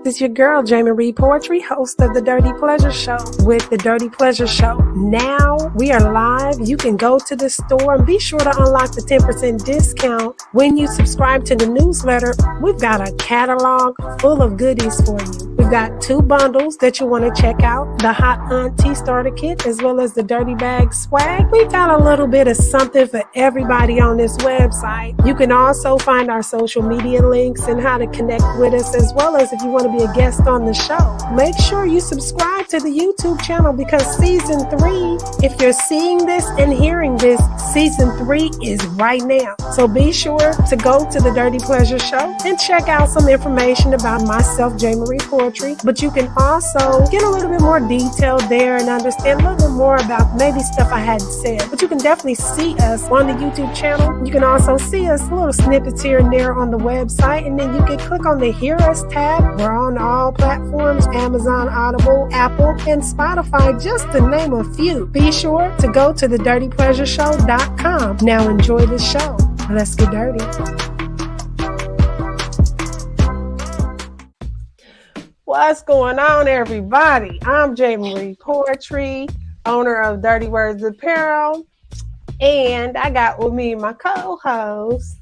This is your girl, Jamie Reed Poetry, host of The Dirty Pleasure Show with The Dirty Pleasure Show. Now we are live. You can go to the store and be sure to unlock the 10% discount when you subscribe to the newsletter. We've got a catalog full of goodies for you. We've got 2 bundles that you want to check out, the Hot Auntie Starter Kit as well as the Dirty Bag Swag. We've got a little bit of something for everybody on this website. You can also find our social media links and how to connect with us, as well as if you want to be a guest on the show. Make sure you subscribe to the YouTube channel because season 3, if you're seeing this and hearing this, season 3 is right now. So be sure to go to the Dirty Pleasure Show and check out some information about myself, Jamie Marie Poetry. But you can also get a little bit more detail there and understand a little bit more about maybe stuff I hadn't said. But you can definitely see us on the YouTube channel. You can also see us little snippets here and there on the website, and then you can click on the Hear Us tab. We're on all platforms, Amazon, Audible, Apple, and Spotify, just to name a few. Be sure to go to thedirtypleasureshow.com. Now enjoy the show. Let's get dirty. What's going on, everybody? I'm Jamie Marie Poetry, owner of Dirty Words Apparel, and I got with me my co-host,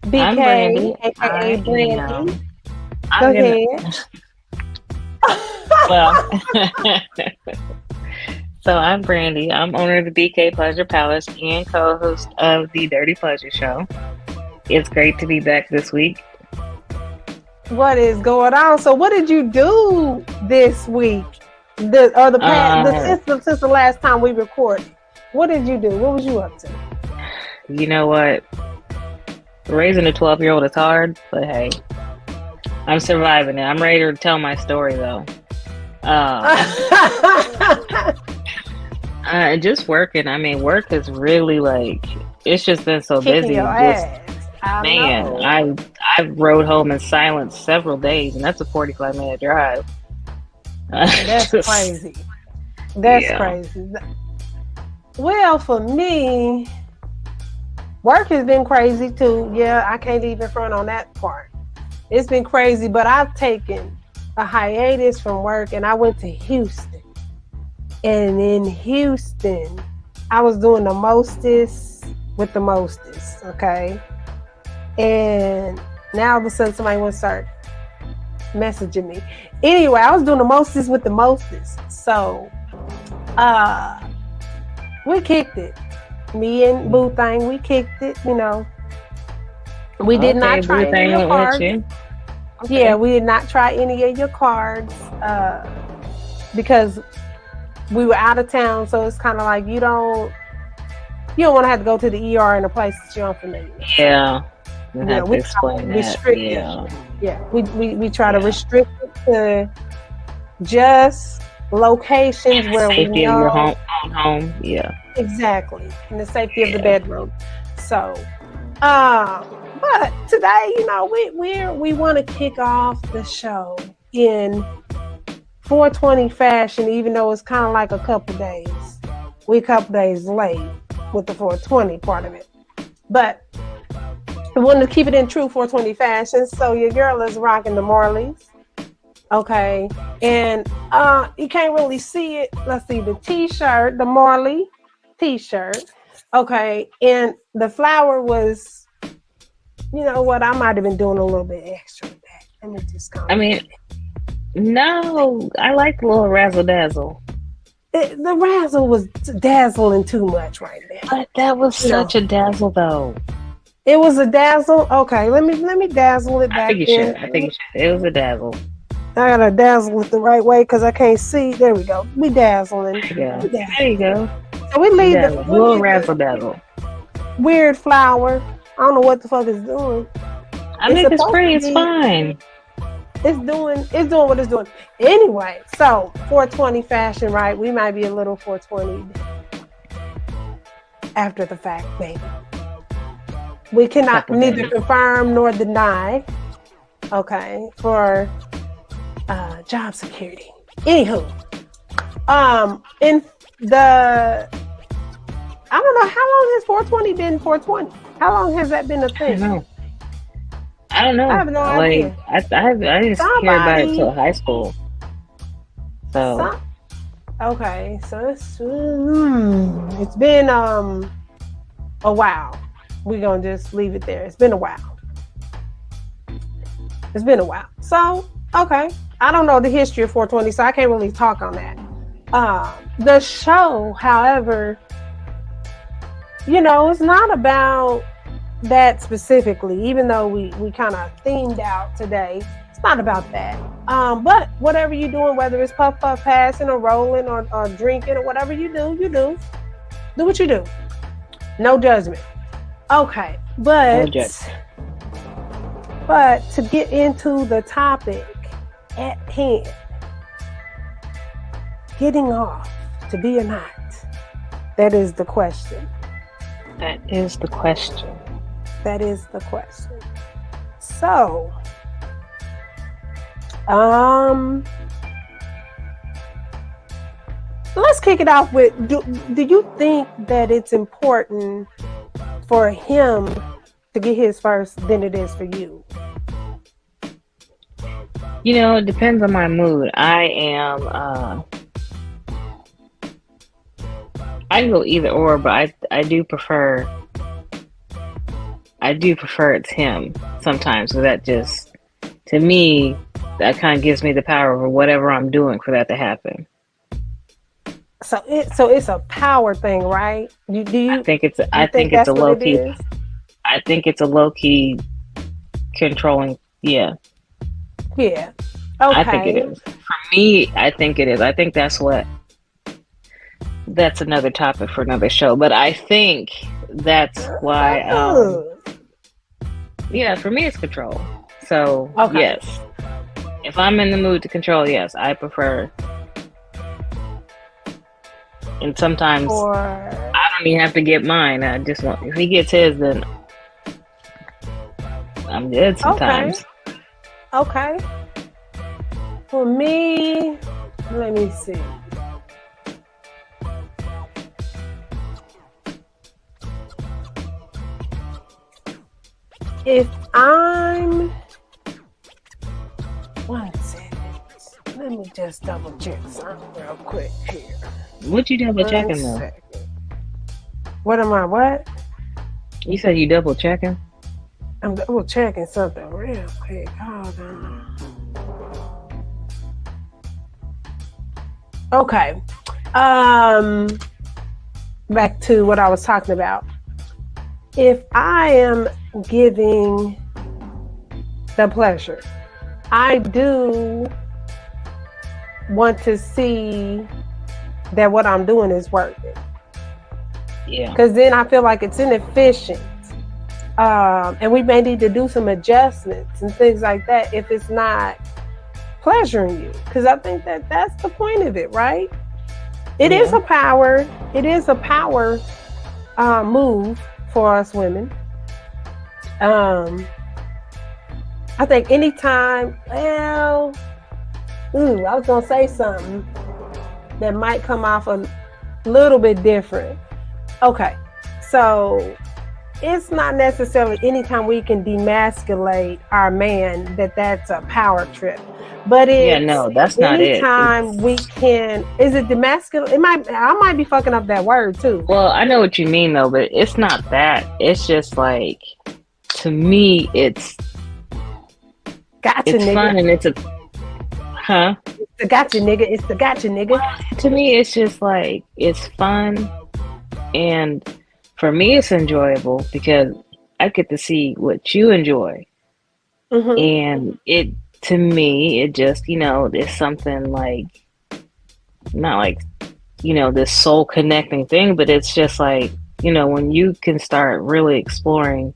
BK, aka Brandy. Go ahead. Well, so I'm Brandy. I'm owner of the BK Pleasure Palace and co-host of the Dirty Pleasure Show. It's great to be back this week. What is going on? So, what did you do this week? Since the last time we recorded? What did you do? What was you up to? You know what? Raising a 12-year-old is hard, but hey, I'm surviving it. I'm ready to tell my story, though. Just working. I mean, work is really it's just been so busy. I rode home in silence several days, and that's a 45-minute drive. That's crazy. That's crazy. Well, for me, work has been crazy too. Yeah, I can't even front on that part. It's been crazy, but I've taken a hiatus from work and I went to Houston. And in Houston, I was doing the mostest with the mostest, okay? And now all of a sudden somebody wants to start messaging me. Anyway, I was doing the mostest with the mostest. So, we kicked it. Me and Boo Thing, we kicked it, you know. We did not try any of your cards. Okay. Yeah, we did not try any of your cards because we were out of town. So it's kind of like you don't want to have to go to the ER in a place that you're unfamiliar with. Yeah. We restrict it. Yeah, we try to restrict it to just locations where we know. Safety of your home. Yeah. Exactly. In the safety of the bedroom. So, but today, you know, we want to kick off the show in 420 fashion, even though it's kind of like a couple days. We're a couple days late with the 420 part of it. But I wanted to keep it in true 420 fashion. So your girl is rocking the Marleys. Okay. And you can't really see it. Let's see, the t-shirt, the Marley t-shirt. Okay. And the flower was, you know what, I might have been doing a little bit extra with that. Let me just no, I like the little razzle dazzle. The razzle was dazzling too much right there. But that was such a dazzle, though. It was a dazzle. Okay, let me dazzle it back. I think you should. It was a dazzle. I gotta dazzle it the right way because I can't see. There we go. We dazzling. Yeah. There you go. So we leave the little razzle dazzle. Weird flower. I don't know what the fuck it's doing. I mean, it's pretty. It's fine. It's doing what it's doing. Anyway, so 420 fashion, right? We might be a little 420 after the fact, baby. We cannot neither confirm nor deny, okay, for job security. Anywho, in the, I don't know, how long has 420 been 420? How long has that been a thing? I don't I know. have no Like, idea. I didn't hear about it till Somebody, high school. So some, okay, so it's been a while. We're gonna just leave it there. It's been a while. It's been a while. So, okay. I don't know the history of 420, so I can't really talk on that. The show, however, it's not about that specifically, even though we kind of themed out today. It's not about that. But whatever you're doing, whether it's puff puff passing or rolling or drinking or whatever you do. Do what you do. No judgment. Okay. no judgment. But to get into the topic at hand, getting off, to be or not, that is the question. That is the question. That is the question. So, let's kick it off with, do you think that it's important for him to get his first than it is for you? It depends on my mood. I can go either or, but I do prefer it's him sometimes. So that just, to me, that kind of gives me the power over whatever I'm doing for that to happen. So it's a power thing, right? Do you? I think it's a low key. I think it's a low key controlling. Yeah. Yeah. Okay. I think it is. For me, I think it is. I think that's another topic for another show. But I think that's why. Yeah, for me, it's control. So okay. Yes, if I'm in the mood to control, yes, I prefer. And sometimes I don't even have to get mine. I just want, if he gets his, then I'm good sometimes. Okay. For me, let me see. If I'm, one second, let me just double check something real quick here. What you double checking though? What am I? What? You said you double checking? I'm double checking something real quick. Hold on. Okay. Back to what I was talking about. If I am giving the pleasure, I do want to see that what I'm doing is working. Yeah. Because then I feel like it's inefficient. And we may need to do some adjustments and things like that if it's not pleasuring you. Because I think that that's the point of it, right? It is a power move for us women. I think anytime, I was going to say something that might come off a little bit different. Okay, so it's not necessarily anytime we can demasculate our man that's a power trip. But it's that's not it. Anytime we can, is it demasculate? I might be fucking up that word too. Well, I know what you mean though, but it's not that. It's just like, to me, it's gotcha, it's nigga. fun and it's It's the gotcha, nigga. It's the gotcha, nigga. Well, to me, it's just like, it's fun, and for me, it's enjoyable because I get to see what you enjoy, and it. To me, it just, is something like, not like, this soul connecting thing, but it's just like, when you can start really exploring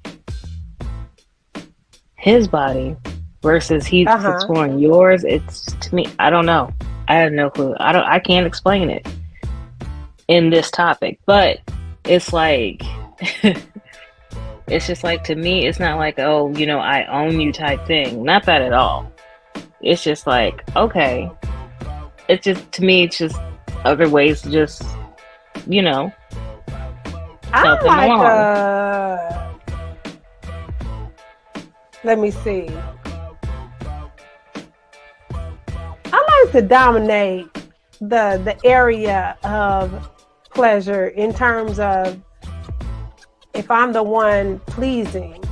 his body versus he's exploring yours, it's, to me, I don't know. I have no clue. I can't explain it in this topic, but it's like, it's just like, to me, it's not like, oh, I own you type thing. Not that at all. It's just like, okay. It's just, to me, it's just other ways to just, help him along. Let me see. I like to dominate the area of pleasure in terms of if I'm the one pleasing.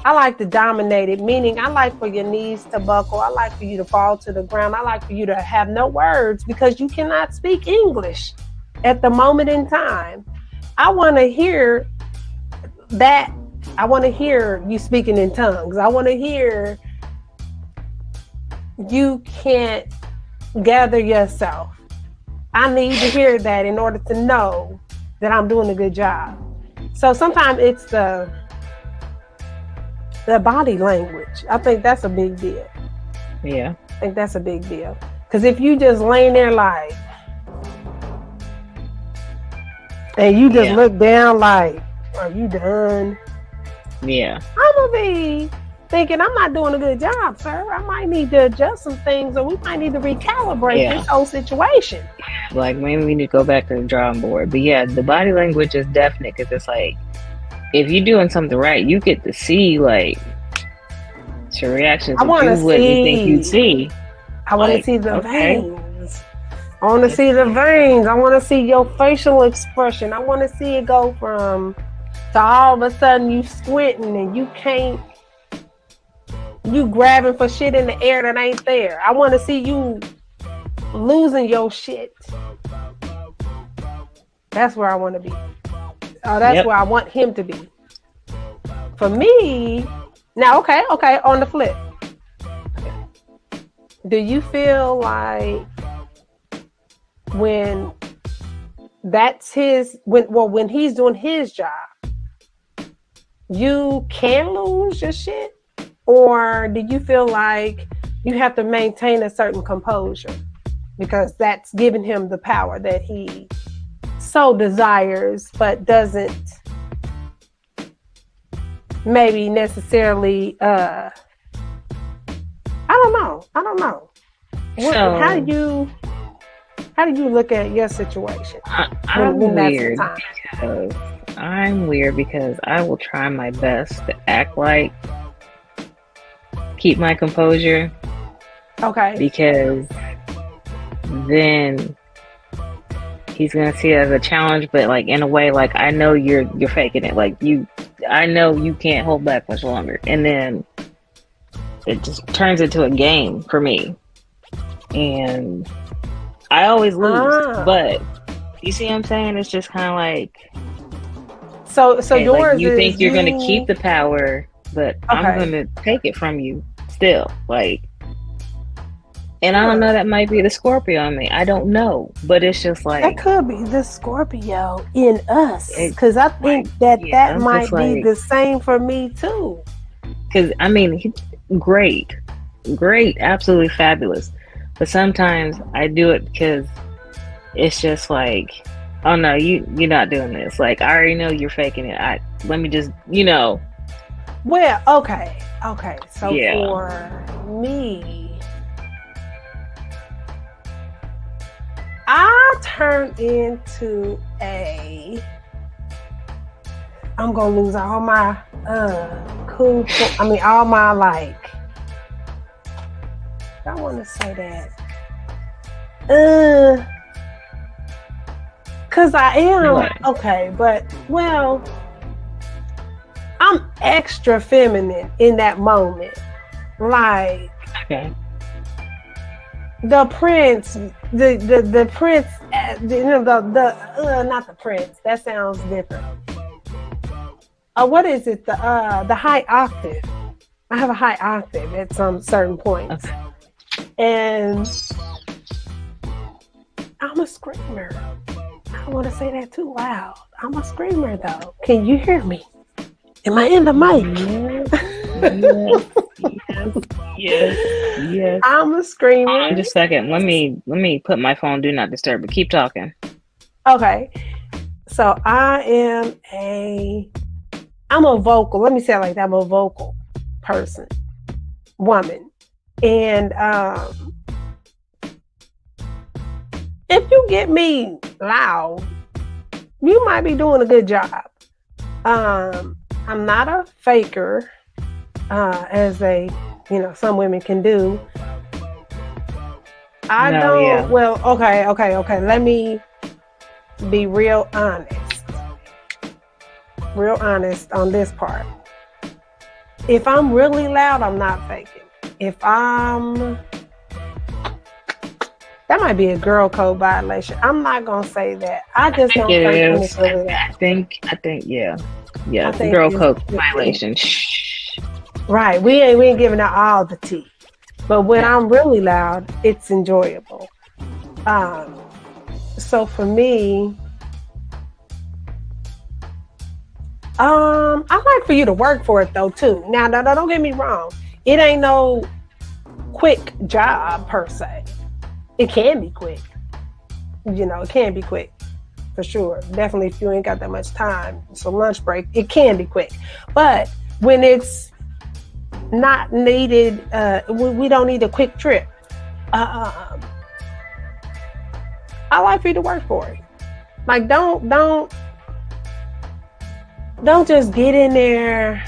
I like to dominate it, meaning I like for your knees to buckle. I like for you to fall to the ground. I like for you to have no words because you cannot speak English at the moment in time. I want to hear that. I want to hear you speaking in tongues. I want to hear you can't gather yourself. I need to hear that in order to know that I'm doing a good job. So sometimes it's the body language. I think that's a big deal. Yeah. I think that's a big deal. Because if you just laying there like, and you just look down like, are you done? Yeah. I'm going to be thinking I'm not doing a good job, sir. I might need to adjust some things, or we might need to recalibrate this whole situation. Like maybe we need to go back to the drawing board. But yeah, the body language is definite because it's like, if you're doing something right, you get to see like your reactions. I want to see what you think you'd see. I want to see the veins. I want to see the veins. I want to see your facial expression. I want to see it go from to all of a sudden you squinting and you grabbing for shit in the air that ain't there. I want to see you losing your shit. That's where I want to be. That's where I want him to be. For me, now, okay, on the flip. Do you feel like when he's doing his job, you can lose your shit? Or do you feel like you have to maintain a certain composure because that's giving him the power that he so desires, but doesn't maybe necessarily, I don't know. How do you look at your situation? I'm weird because I will try my best to act like keep my composure. Okay. Because then he's gonna see it as a challenge, but like in a way, like I know you're faking it. Like I know you can't hold back much longer, and then it just turns into a game for me, and I always lose. But you see what I'm saying? It's just kind of like so yours like you think you're gonna keep the power, but I'm gonna take it from you still, like. And I don't know, that might be the Scorpio in me. I don't know. But it's just like... That could be the Scorpio in us. Because I think that might be the same for me too. Because, I mean, great. Absolutely fabulous. But sometimes I do it because it's just like, oh no, you're not doing this. Like, I already know you're faking it. Let me just, Well, okay. So for me... I turn into I'm gonna lose all my all my like, I want to say that cause I am okay, but I'm extra feminine in that moment, like the prince, the prince, not the prince. That sounds different. What is it? The high octave. I have a high octave at some certain points, and I'm a screamer. I don't want to say that too loud. I'm a screamer, though. Can you hear me? Am I in the mic? Yes. I'm a screamer. Just a second. Let me put my phone do not disturb, but keep talking. Okay. So I'm a vocal. Let me say it like that. I'm a vocal person, woman. And if you get me loud, you might be doing a good job. I'm not a faker. as some women can do. I No, don't. yeah. Well, okay. Let me be real honest on this part. If I'm really loud, I'm not faking. That might be a girl code violation. I'm not gonna say that. I just don't think it's really that. I think, yeah, the girl code violation. Shh. Right, we ain't giving out all the tea, but when I'm really loud, it's enjoyable. So for me, I like for you to work for it though too. Now, don't get me wrong. It ain't no quick job per se. It can be quick. It can be quick for sure. Definitely if you ain't got that much time. So lunch break, it can be quick. But when it's not needed, we don't need a quick trip. I like for you to work for it. Like don't just get in there,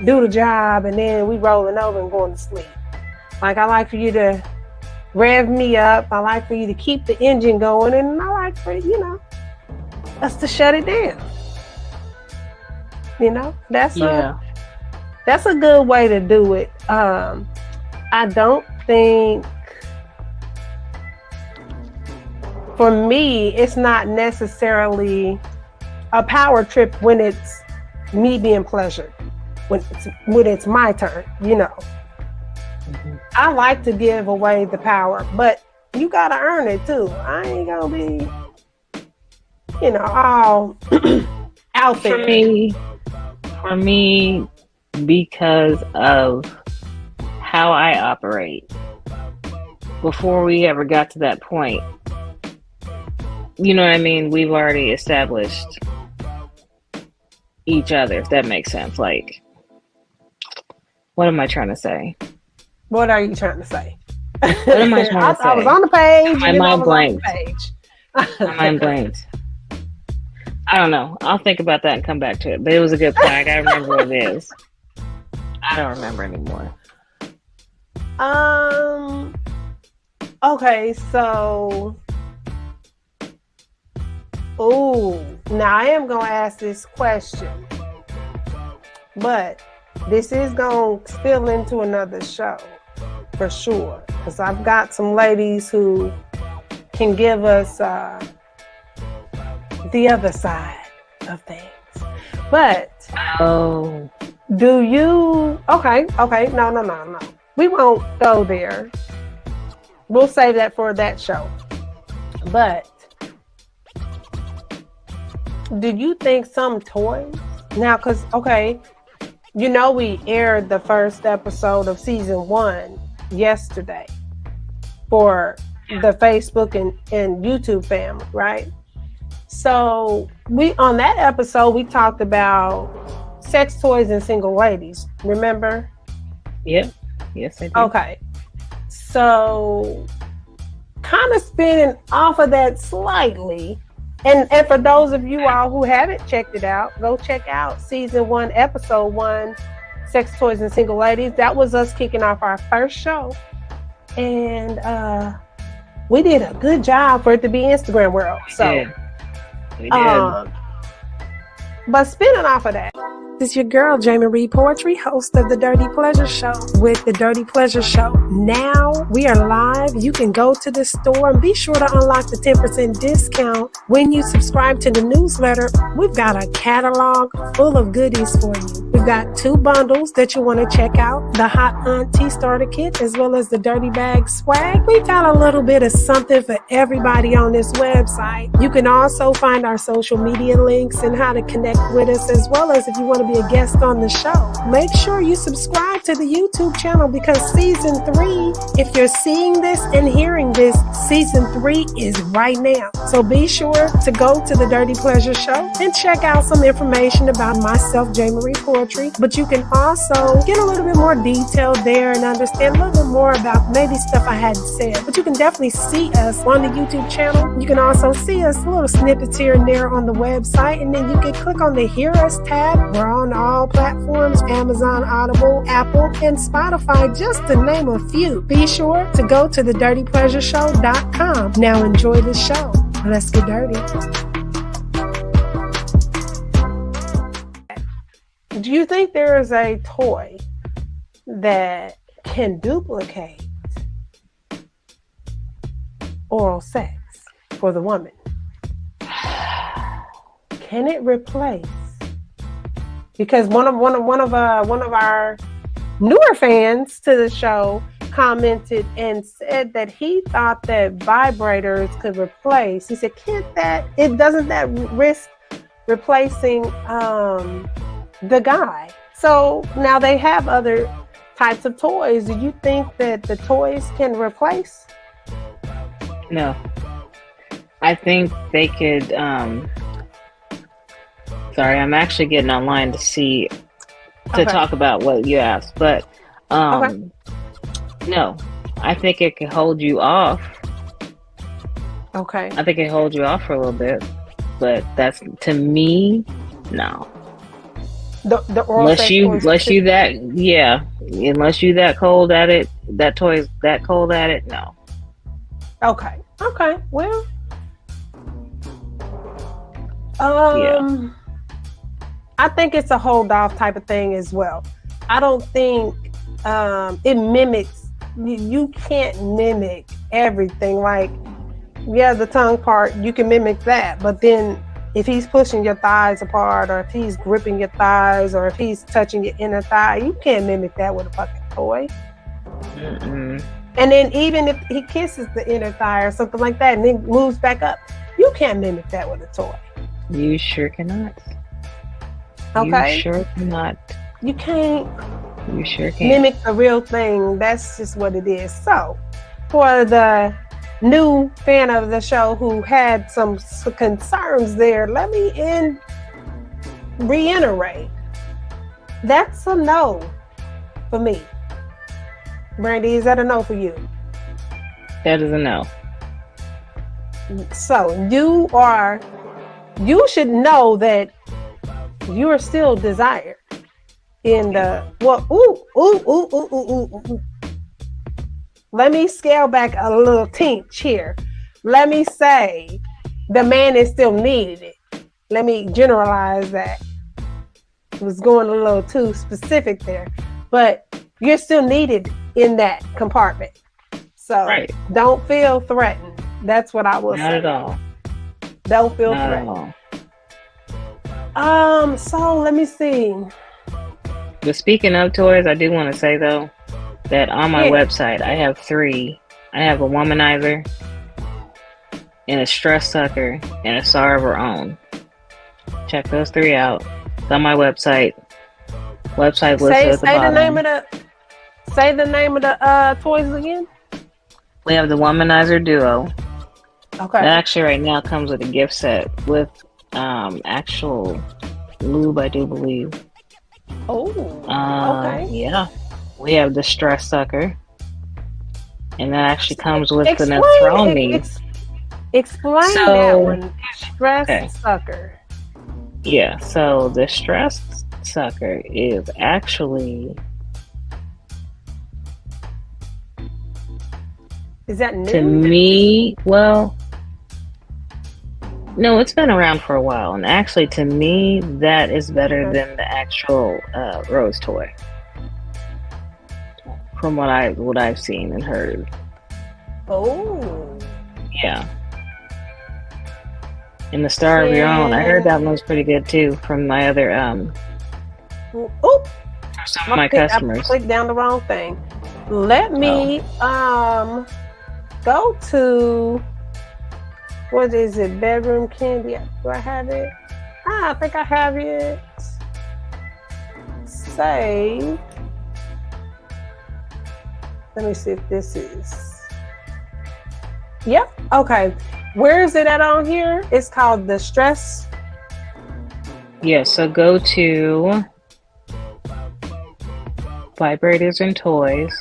do the job, and then we rolling over and going to sleep. Like I like for you to rev me up. I like for you to keep the engine going, and I like for us to shut it down. That's a good way to do it. I don't think, for me, it's not necessarily a power trip when it's me being pleasured, when it's my turn. Mm-hmm. I like to give away the power, but you gotta earn it too. I ain't gonna be, all out there. For me, because of how I operate, before we ever got to that point, you know what I mean? We've already established each other, if that makes sense. Like, what am I trying to say? What are you trying to say? What am I trying to say? I was on the page. My mind blanked. My mind blanked. I don't know. I'll think about that and come back to it. But it was a good point. I gotta remember what it is. I don't remember anymore. Okay, so now I am gonna ask this question, but this is gonna spill into another show for sure, because I've got some ladies who can give us the other side of things. But do you? Okay, no. We won't go there. We'll save that for that show. But do you think some toys now? Because we aired the first episode of season 1 yesterday for the Facebook and YouTube family, right? So on that episode, we talked about sex toys and single ladies. Remember? Yep. Yes, I do. Okay. So kind of spinning off of that slightly. And for those of you all who haven't checked it out, go check out season 1, episode 1, Sex Toys and Single Ladies. That was us kicking off our first show. And we did a good job for it to be Instagram world. So we did. But spinning off of that, this is your girl, Jamie Reed Poetry, host of The Dirty Pleasure Show with The Dirty Pleasure Show. Now we are live. You can go to the store and be sure to unlock the 10% discount when you subscribe to the newsletter. We've got a catalog full of goodies for you. We've got 2 bundles that you want to check out, the Hot Auntie Starter Kit as well as the Dirty Bag Swag. We've got a little bit of something for everybody on this website. You can also find our social media links and how to connect with us, as well as if you want to be a guest on the show. Make sure you subscribe to the YouTube channel, because season 3, if you're seeing this and hearing this, season 3 is right now. So be sure to go to the Dirty Pleasure Show and check out some information about myself, Jamie Reed Poetry. But you can also get a little bit more detail there and understand a little bit more about maybe stuff I hadn't said. But you can definitely see us on the YouTube channel. You can also see us little snippets here and there on the website, and then you can click on the Hear Us tab. We're on all platforms, Amazon, Audible, Apple, and Spotify, just to name a few. Be sure to go to thedirtypleasureshow.com. Now enjoy the show. Let's get dirty. Do you think there is a toy that can duplicate oral sex for the woman? Can it replace? Because one of our newer fans to the show commented and said that he thought that vibrators could replace. He said, doesn't that risk replacing the guy? So now they have other types of toys. Do you think that the toys can replace? No. I think they could, sorry, I'm actually getting online to talk about what you asked, but no, I think it can hold you off. Okay. I think it can hold you off for a little bit, but that's, to me, no. The oral unless sex you that cold at it, that toy is that cold at it, no. Okay. Well, I think it's a hold off type of thing as well. I don't think it mimics. You can't mimic everything. Like, yeah, the tongue part, you can mimic that, but then if he's pushing your thighs apart, or if he's gripping your thighs, or if he's touching your inner thigh, you can't mimic that with a fucking toy. Mm-mm. And then even if he kisses the inner thigh or something like that and then moves back up, you can't mimic that with a toy. You sure cannot. Okay? You sure cannot. You can't. You sure can't. Mimic the real thing. That's just what it is. So, for the new fan of the show who had some concerns there, let me reiterate. That's a no for me. Brandy, is that a no for you? That is a no. So you should know that you are still desired in the Let me scale back a little tinch here. Let me say the man is still needed. Let me generalize that. It was going a little too specific there, but you're still needed in that compartment. So Don't feel threatened. That's what I will say. Not at all. Don't feel threatened. So let me see. But speaking of toys, I do want to say though that on my website I have 3. I have a womanizer and a stress sucker and a SAR of her own. Check those 3 out. It's on my website. Website listed at the bottom. Say the name of the toys again. We have the Womanizer Duo. Okay. That actually right now comes with a gift set with actual lube, I do believe. Oh. Okay. Yeah. We have the Stress Sucker. And that actually comes with the Nathroni. Explain that one. Stress Sucker. Yeah, so the Stress Sucker is actually... Is that new? To me, well, no, it's been around for a while. And actually, to me, that is better than the actual Rose toy. From what I've seen and heard. Oh. Yeah. And the Star of Your Own, I heard that one was pretty good too from my other some of my customers. I clicked down the wrong thing. Let me go to, what is it, Bedroom Candy? Do I have it? I think I have it saved. Let me see if this is. Yep. Okay. Where is it at on here? It's called the Stress. Yeah. So go to Vibrators and Toys.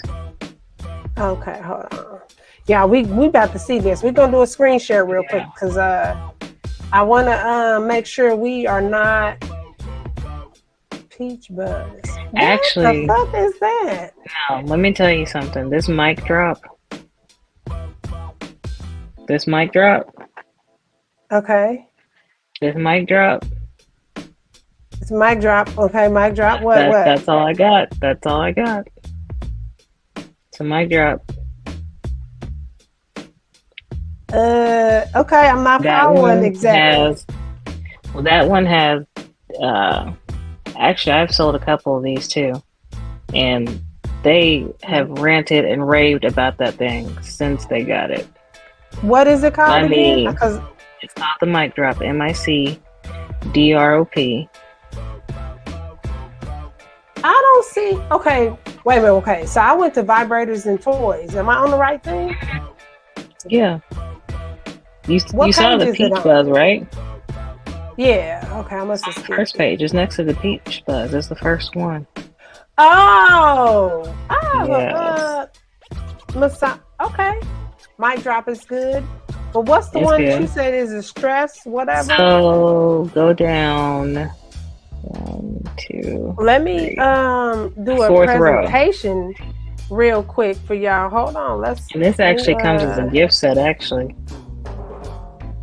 Okay. Hold on. Yeah, we about to see this. We're gonna do a screen share real quick because I want to make sure we are not Peach Buzz. Actually, what the fuck is that? No, let me tell you something. This mic drop. Okay. This mic drop. It's mic drop. Okay, mic drop. What? That's all I got. That's all I got. It's a mic drop. Okay, I'm not following exactly. That one has. Actually, I've sold a couple of these too, and they have ranted and raved about that thing since they got it. What is it called again? Because it's called the mic drop. MICDROP. I don't see. Okay, wait a minute. Okay, so I went to vibrators and toys. Am I on the right thing? Yeah. You saw the Peach Buzz, right? Yeah. Okay, I must have skipped first page is next to the Peach Buzz. It's the first one. Oh. Yes. Okay. Mic drop is good. But what's the one that you said is a stress, whatever? So go down. 1, 2. Let me do a presentation real quick for y'all. Hold on. And this actually comes as a gift set, actually.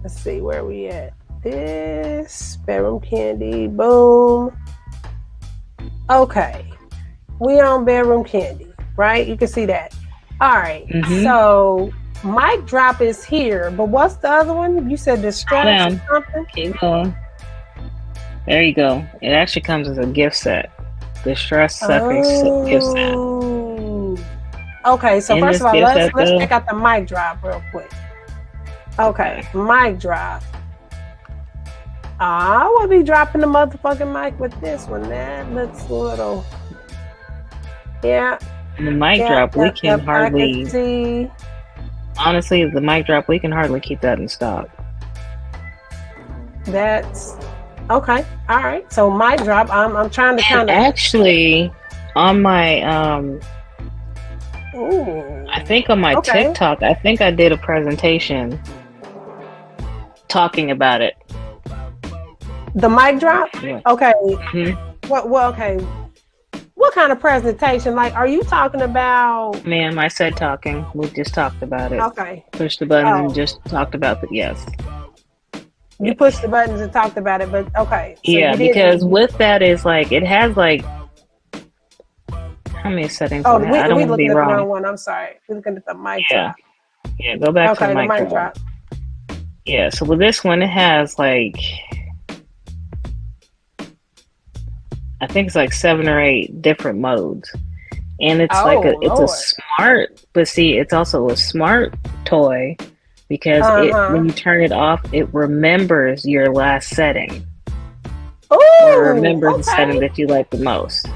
Let's see where we at. This bedroom candy. Boom. Okay. We on bedroom candy, right? You can see that. All right. Mm-hmm. So mic drop is here, but what's the other one? You said distress or something? Keep going. There you go. It actually comes as a gift set. The stress sucking gift set. Okay, so first of all, let's check out the mic drop real quick. Okay, mic drop. I will be dropping the motherfucking mic with this one. That looks a little. Yeah. The mic drop, we can hardly. See. Honestly, the mic drop, we can hardly keep that in stock. That's. Okay. All right. So mic drop. I'm trying to kind of actually on my I think on my TikTok, I think I did a presentation talking about it. The mic drop? Yeah. Okay. Mm-hmm. Okay. What kind of presentation? Like, are you talking about? Ma'am, I said talking. We just talked about it. Okay. Push the button and just talked about it. Yes. You pushed the buttons and talked about it, but okay. So yeah, because with that is like, it has like, how many settings? Oh, I don't want to be wrong. The wrong one. I'm sorry. We're looking at the mic drop. Yeah, go back to the mic drop. Yeah, so with this one, it has like, I think it's like 7 or 8 different modes. And it's a smart, but see, it's also a smart toy because when you turn it off, it remembers your last setting. Oh, or remembers the setting that you like the most.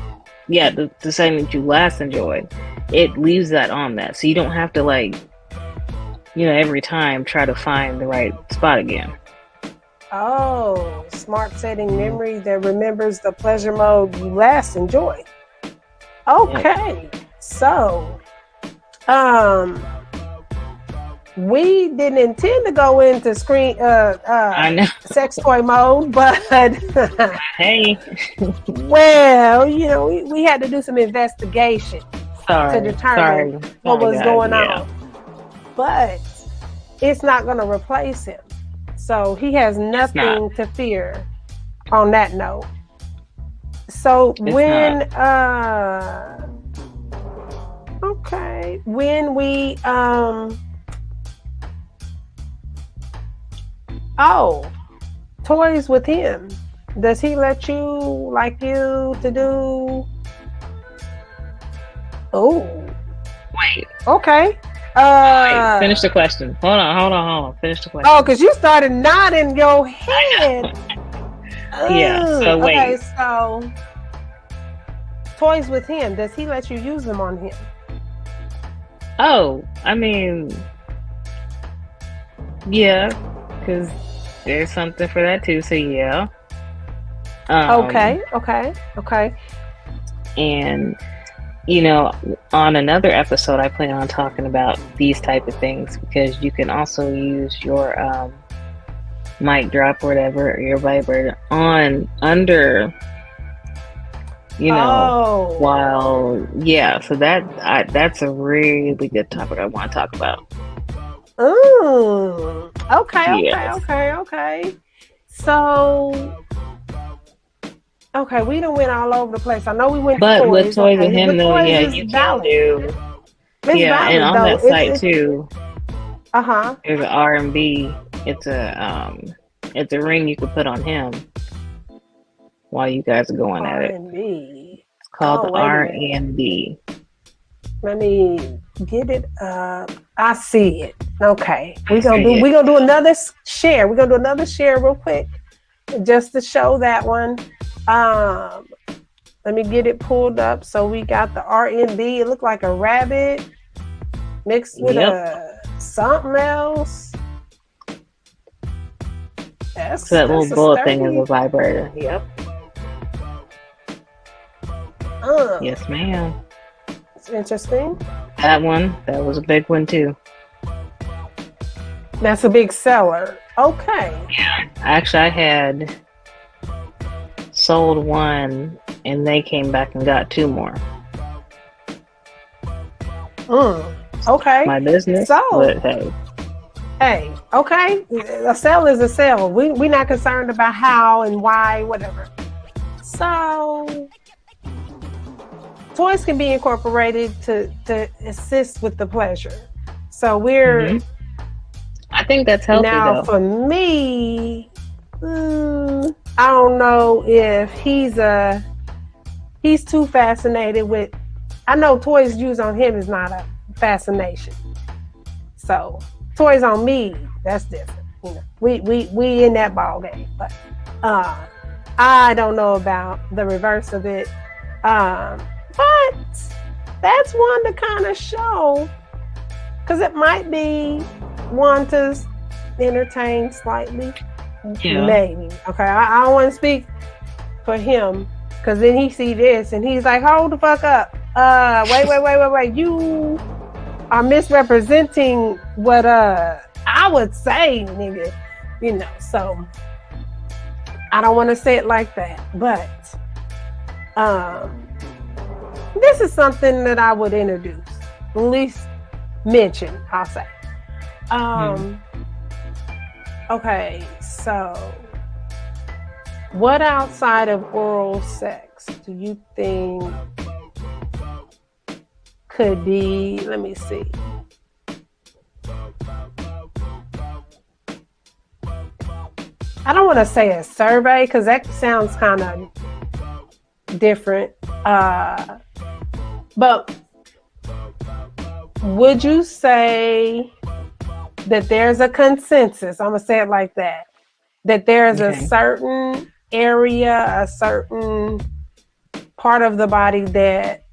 Yeah, the setting that you last enjoyed. It leaves that on that. So you don't have to every time try to find the right spot again. Oh, smart setting memory that remembers the pleasure mode you last enjoyed. Okay. Yep. So, we didn't intend to go into I know. sex toy mode, but hey. Well, we had to do some investigation to determine what was going on. But it's not going to replace him. So he has nothing to fear on that note. So when we toys with him, does he let you to do? Oh, wait. Okay. Wait, finish the question. Hold on. Finish the question. Oh, because you started nodding your head. Yeah. So wait. Okay, so toys with him. Does he let you use them on him? Oh, I mean, yeah, because there's something for that too. So yeah. Okay. And on another episode, I plan on talking about these type of things because you can also use your mic drop or whatever, or your vibrator under you know, while, so that's a really good topic I want to talk about. Okay. So, we done went all over the place. I know we went but to toys. With toys with him, though, you can do. Valid, and on though. that site too. There's an R&B. It's a ring you can put on him while you guys are going at it. It's called R&B. Let me get it up. I see it. Okay, we're gonna do another share. We're gonna do another share real quick, just to show that one. Let me get it pulled up. So we got the R&B. It looked like a rabbit mixed with something else. So that little bullet thing is a vibrator. Yep. Yes, ma'am. It's interesting. That was a big one too. That's a big seller. Okay. Yeah. Actually, I had sold one and they came back and got 2 more. Okay. My business. So, but hey, okay. A sale is a sale. We're not concerned about how and why, whatever. So, toys can be incorporated to assist with the pleasure. So we're. I think that's healthy. Now, for me, I don't know if he's too fascinated with. I know toys used on him is not a fascination. So toys on me, that's different. You know, we in that ball game, but I don't know about the reverse of it. But that's one to kind of show, because it might be one to entertain slightly. Yeah. Maybe. Okay, I don't want to speak for him, because then he see this and he's like, hold the fuck up. Wait. You are misrepresenting what I would say, nigga. You know, so I don't want to say it like that. But this is something that I would introduce, at least mention, I'll say. Okay, so what outside of oral sex do you think could be, let me see. I don't want to say a survey, because that sounds kind of different. But would you say that there's a consensus? I'm going to say it like that. That there's a certain area, a certain part of the body that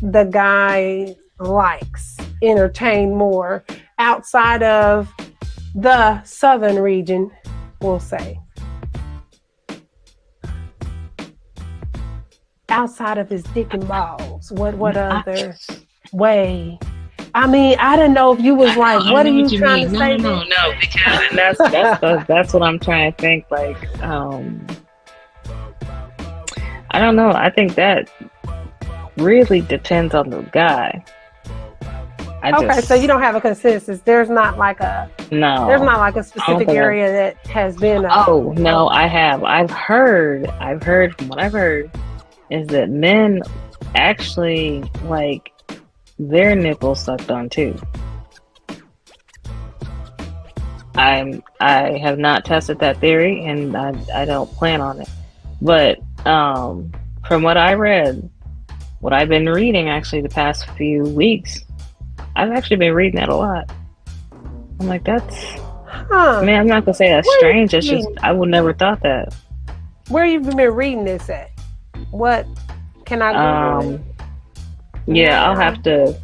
the guy likes, entertain more, outside of the southern region, we'll say. Outside of his dick and balls, what other way? I mean, I didn't know if you was like, what are you trying to say? No, because that's what I'm trying to think. Like, I don't know. I think that really depends on the guy. So you don't have a consensus. There's not like a specific area that has been. No, I have. I've heard from what I've heard is that men actually like their nipples sucked on too. I have not tested that theory, and I don't plan on it. But from what I read, what I've been reading actually the past few weeks, I've actually been reading that a lot. I'm like, that's... Man, I'm not going to say that's strange. It's just, I would never thought that. Where you been reading this at? What can I Google? Yeah, I'll have to...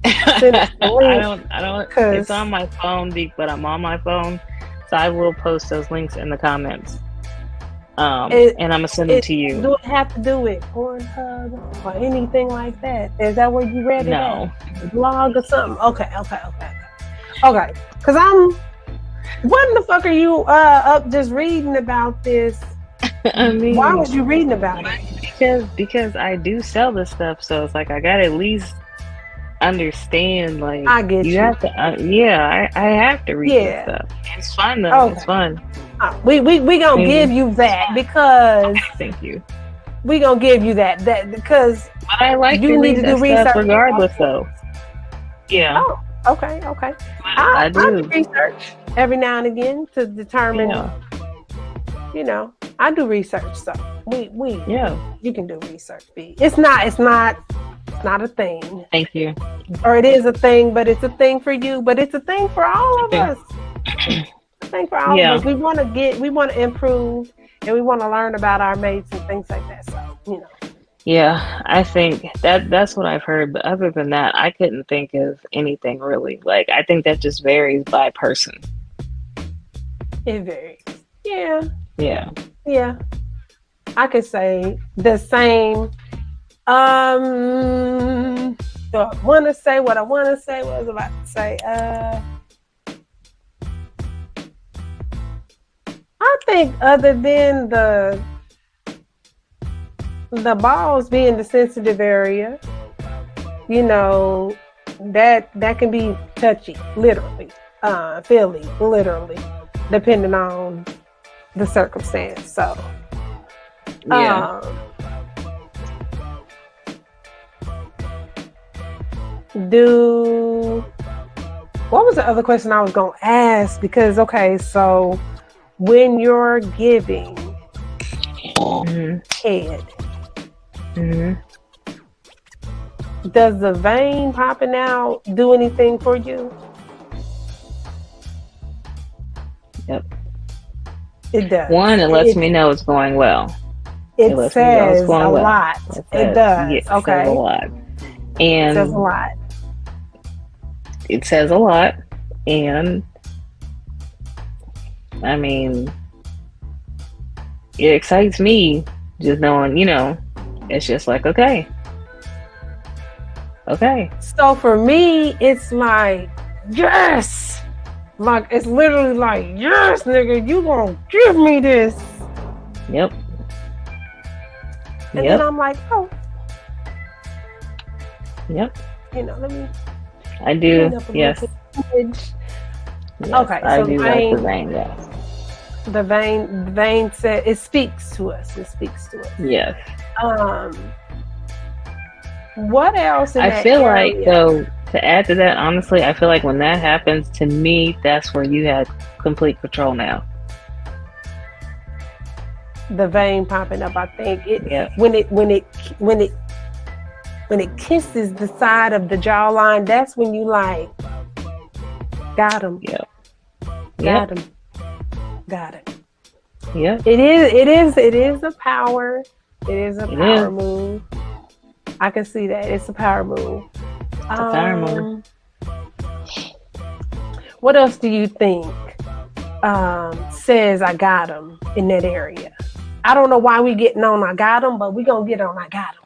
I don't. It's on my phone, but I'm on my phone, so I will post those links in the comments. And I'm gonna send them to you. Do it have to do with Pornhub or anything like that? Is that where you read it? No. At? Blog or something? Okay. Because what in the fuck are you up just reading about this? I mean, why was you reading about it? because I do sell this stuff, so it's like I gotta at least understand. Like, I get you. Have to, I have to read this stuff. It's fun though. Okay. It's fun. We gonna give you that because thank you. We gonna give you that because but I like you need to do research regardless though. Yeah. Oh, okay. I do research every now and again to determine. You know, I do research, so we you can do research. It's not a thing. Thank you. Or it is a thing, but it's a thing for you, but it's a thing for all of us. It's a thing for all of us. We want to improve, and we want to learn about our mates and things like that. So, you know. Yeah, I think that's what I've heard. But other than that, I couldn't think of anything really. Like, I think that just varies by person. It varies. Yeah. Yeah. Yeah. I could say the same. Do I want to say what I want to say? What I was about to say? I think other than the balls being the sensitive area, you know, that can be touchy, literally, feely, literally, depending on the circumstance. So, yeah. What was the other question I was going to ask? Because, okay, so when you're giving head, does the vein popping out do anything for you? Yep. It does. One, it lets me know it's going well. It says a lot. It does. It okay. Says a lot. And it says a lot. It says a lot. And I mean, it excites me just knowing, you know, it's just like, okay. So for me, it's like, yes. Like, it's literally like, yes, nigga, you gonna give me this. Yep. And then I'm like, oh. Yep. You know, let me. I do. Yes. Okay. I so do like the vein, yes. The vein said it speaks to us. Yes. What else in I feel area? Like, though, to add to that, honestly, I feel like when that happens, to me, that's where you have complete control now. The vein popping up, I think when it kisses the side of the jawline, that's when you like got him. Got him. Yeah. It is a power. It is a power move. I can see that. It's a power move. What else do you think says I got him in that area? I don't know why we getting on I got him, but we gonna get on I got him.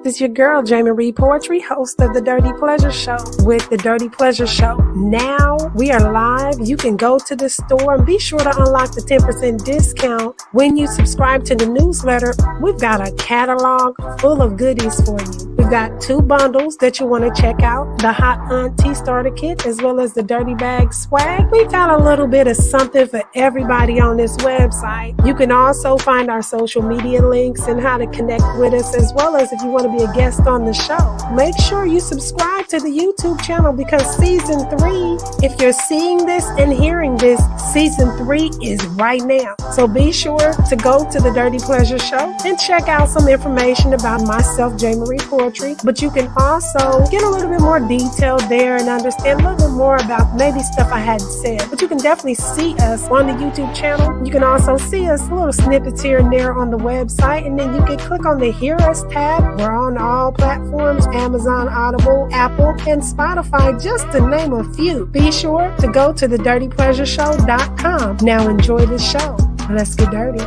This is your girl, Jamie Reed Poetry, host of The Dirty Pleasure Show with The Dirty Pleasure Show. Now we are live. You can go to the store and be sure to unlock the 10% discount when you subscribe to the newsletter. We've got a catalog full of goodies for you. We've got 2 bundles that you want to check out, the Hot Auntie Starter Kit as well as the Dirty Bag Swag. We've got a little bit of something for everybody on this website. You can also find our social media links and how to connect with us, as well as if you want to be a guest on the show. Make sure you subscribe to the YouTube channel because season 3, if you're seeing this and hearing this, season 3 is right now. So be sure to go to the Dirty Pleasure Show and check out some information about myself, Jamie Reed Poetry. But you can also get a little bit more detail there and understand a little bit more about maybe stuff I hadn't said. But you can definitely see us on the YouTube channel. You can also see us little snippets here and there on the website, and then you can click on the Hear Us tab. We're on all platforms, Amazon, Audible, Apple, and Spotify, just to name a few. Be sure to go to thedirtypleasureshow.com. Now enjoy the show. Let's get dirty.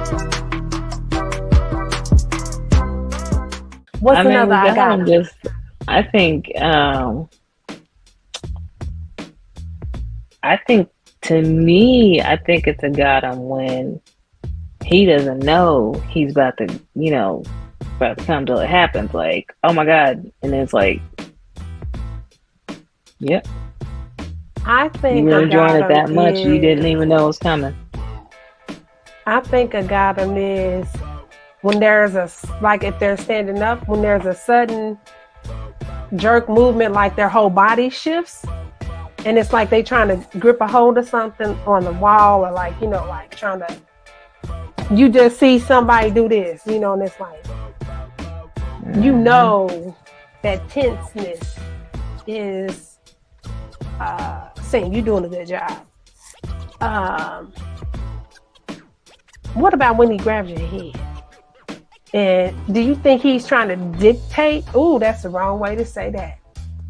What's another I got? I think to me, I think it's a got him when he doesn't know he's about to, you know, about to come till it happens. Like, oh my God. And it's like, yep. I think you were enjoying it that much, you didn't even know it was coming. I think a goddamn is when there's if they're standing up, when there's a sudden jerk movement, like their whole body shifts, and it's like they trying to grip a hold of something on the wall, or like, you know, like trying to, you just see somebody do this, you know, and it's like, you know, that tenseness is saying you're doing a good job. What about when he grabs your head? And do you think he's trying to dictate? Ooh, that's the wrong way to say that.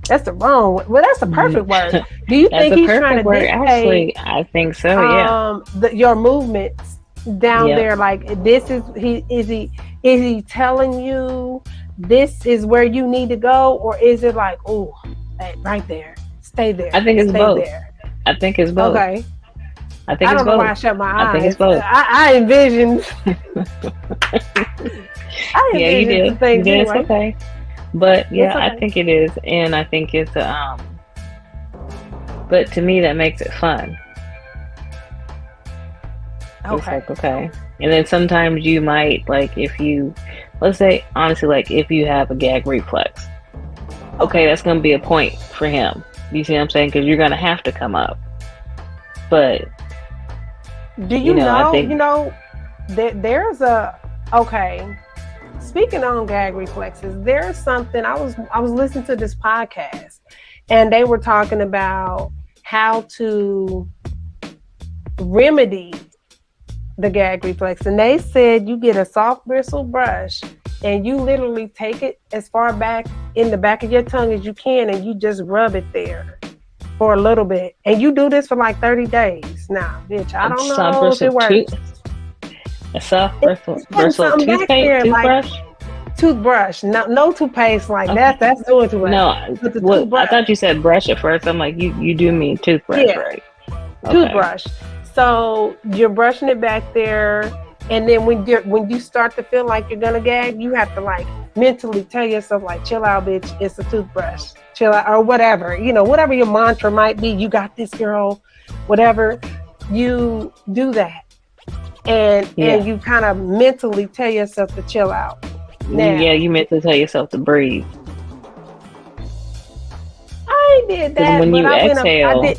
That's the wrong way. Well, that's the perfect word. Do you think he's trying to dictate? Actually, I think so, yeah. Your movements down there, like this is he telling you this is where you need to go, or is it like, oh, hey, right there, stay there? I think it's both. There. I think it's both. Okay. I think I don't know why I shut my eyes. I think it's both. I envisioned. Yeah, you did. You did. It's okay. But yeah, okay. I think it is, and I think it's but to me that makes it fun. Okay. It's like, okay. And then sometimes you might, like, if you, let's say, honestly, like, if you have a gag reflex, okay, that's going to be a point for him. You see what I'm saying? Because you're going to have to come up. But, do you know, there's a, okay, speaking on gag reflexes, there's something, I was listening to this podcast, and they were talking about how to remedy the gag reflex, and they said you get a soft bristle brush and you literally take it as far back in the back of your tongue as you can, and you just rub it there for a little bit, and you do this for like 30 days. Now, bitch, I don't know if it works. A soft bristle toothbrush? Toothbrush, no toothpaste like that. That's doing too much. No, I thought you said brush at first. I'm like, you do mean toothbrush, right? Okay. Toothbrush. So you're brushing it back there, and then when you start to feel like you're gonna gag, you have to like mentally tell yourself like, chill out, bitch, it's a toothbrush. Chill out, or whatever, you know, whatever your mantra might be. You got this, girl. Whatever, you do that, and you kind of mentally tell yourself to chill out. Now, yeah, you mentally tell yourself to breathe. I did that, when you exhale,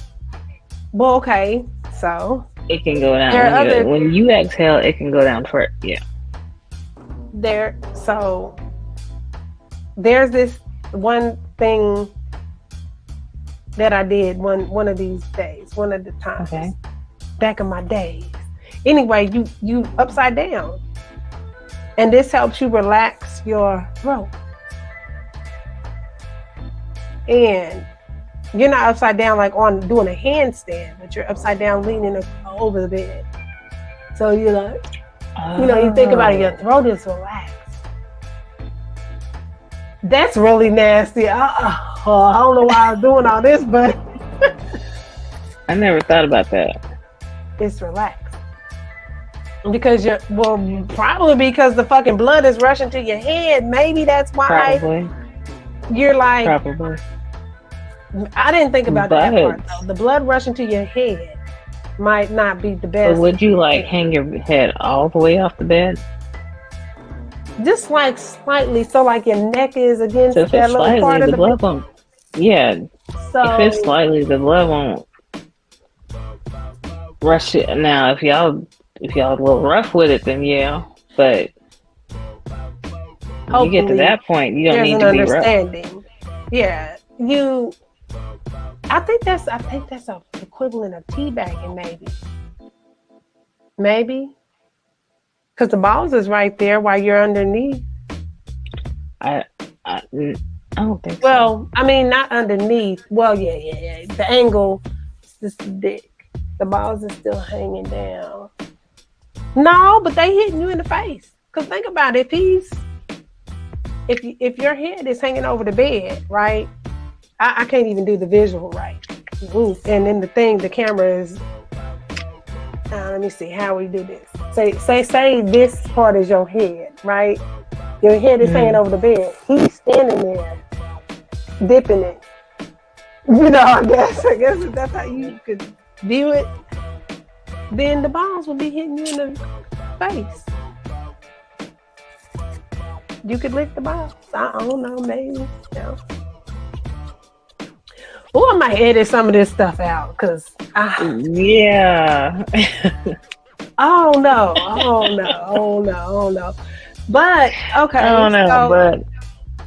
well, okay. So it can go down. When you exhale, it can go down for yeah. So there's this one thing that I did one of these days, one of the times, back in my days. Anyway, you upside down, and this helps you relax your throat, and you're not upside down like on doing a handstand, but you're upside down leaning over the bed. So you're like, you think about it, your throat is relaxed. That's really nasty. I don't know why I'm doing all this, but I never thought about that. It's relaxed. Because probably because the fucking blood is rushing to your head. Maybe that's why you're like, probably. I didn't think about that part though. The blood rushing to your head might not be the best. But would you like hang your head all the way off the bed? Just like slightly, so like your neck is against that little part of the blood won't. Yeah. So if it's slightly, the blood won't rush it. Now, if y'all a little rough with it, then yeah. But when you get to that point, you don't need to be rough. Yeah, I think that's a equivalent of teabagging, maybe, because the balls is right there while you're underneath. I don't think so. Well, I mean, not underneath. Well, yeah. The angle is just the dick. The balls is still hanging down. No, but they hitting you in the face. Because think about it, if your head is hanging over the bed, right? I can't even do the visual right. Ooh. And then the camera is, let me see how we do this. Say this part is your head, right? Your head is hanging over the bed. He's standing there, dipping it. You know, I guess if that's how you could view it, then the balls will be hitting you in the face. You could lick the balls. I don't know, maybe. Yeah. Oh, I might edit some of this stuff out because yeah. Oh no. But okay, I don't know, so but